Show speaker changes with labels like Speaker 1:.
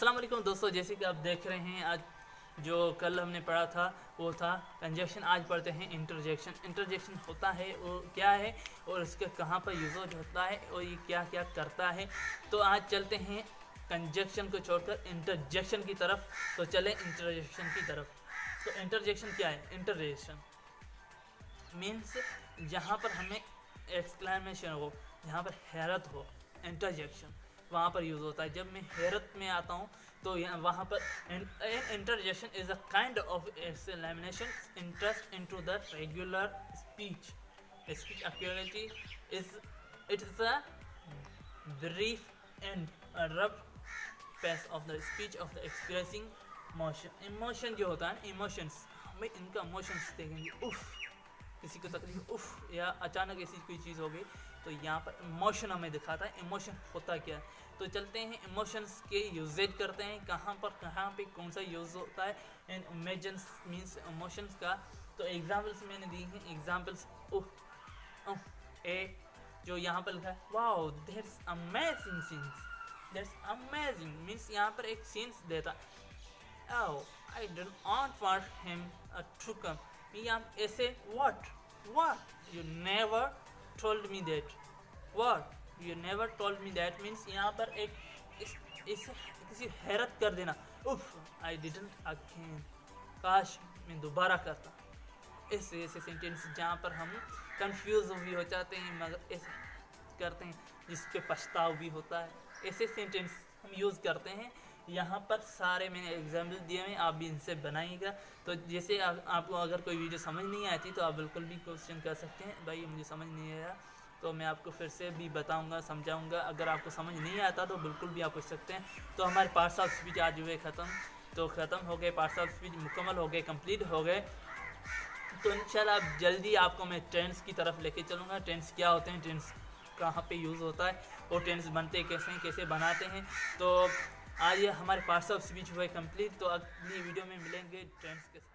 Speaker 1: अस्सलाम वालेकुम दोस्तों, जैसे कि आप देख रहे हैं आज जो कल हमने पढ़ा था वो था कंजक्शन। आज पढ़ते हैं इंटरजेक्शन। इंटरजेक्शन होता है वो क्या है और इसका कहाँ पर यूज़ होता है और ये क्या क्या करता है। तो आज चलते हैं कंजक्शन को छोड़कर इंटरजेक्शन की तरफ। तो चलें इंटरजेक्शन की तरफ। तो इंटरजेक्शन क्या है? इंटरजेक्शन मीन्स जहाँ पर हमें एक्सक्लेमेशन हो, जहाँ पर हैरत हो, इंटरजेक्शन वहाँ पर यूज़ होता है। जब मैं हैरत में आता हूँ तो वहाँ पर interjection is a kind of exclamation interest into the regular speech activity is it is a brief and rough pace of the speech of the expressing emotion जो होता है ना, इमोशंस, हमें इनका इमोशंस देखेंगे। उफ, किसी को तकलीफ उफ, या अचानक ऐसी कोई चीज़ हो गई तो यहाँ पर इमोशन हमें दिखाता है। इमोशन होता क्या है? तो चलते हैं इमोशंस के यूजेज करते हैं, कहाँ पे कौन सा यूज़ होता है इन इमेजन्स मीन्स इमोशंस का। तो एग्जाम्पल्स मैंने दी हैं। एग्जाम्पल्स ए जो यहाँ पर लिखा है, wow that's amazing scenes, that's amazing means यहाँ पर एक सीन्स देता। Oh, I don't want him to come. ऐसे what? You never told me that. What? You never told me that means यहाँ पर इसे किसी हैरत कर देना। उफ, I didn't again. काश मैं दोबारा करता। ऐसे सेंटेंस जहाँ पर हम कंफ्यूज भी हो जाते हैं मगर ऐसे करते हैं जिस पे पछताव भी होता है। ऐसे सेंटेंस हम यूज़ करते हैं। यहाँ पर सारे मैंने एग्जाम्पल दिए हैं, आप भी इनसे बनाइएगा। तो जैसे आपको अगर कोई वीडियो समझ नहीं आती तो आप बिल्कुल भी क्वेश्चन कर सकते हैं, भाई मुझे समझ नहीं आया तो मैं आपको फिर से भी बताऊंगा, समझाऊंगा। अगर आपको समझ नहीं आता तो बिल्कुल भी आप पूछ सकते हैं। तो हमारे पार्ट्स ऑफ स्पीच आज हुए ख़त्म हो गए। पार्ट्स ऑफ स्पीच मुकम्मल हो गए, कंप्लीट हो गए। तो इंशाल्लाह अब जल्दी आपको मैं टेंस की तरफ लेके चलूँगा। टेंस क्या होते हैं, टेंस कहाँ पे यूज़ होता है और टेंस बनते कैसे हैं, कैसे बनाते हैं। तो आज हमारे पार्ट्स ऑफ स्पीच हुए कंप्लीट। तो अगली वीडियो में मिलेंगे टेंस के साथ।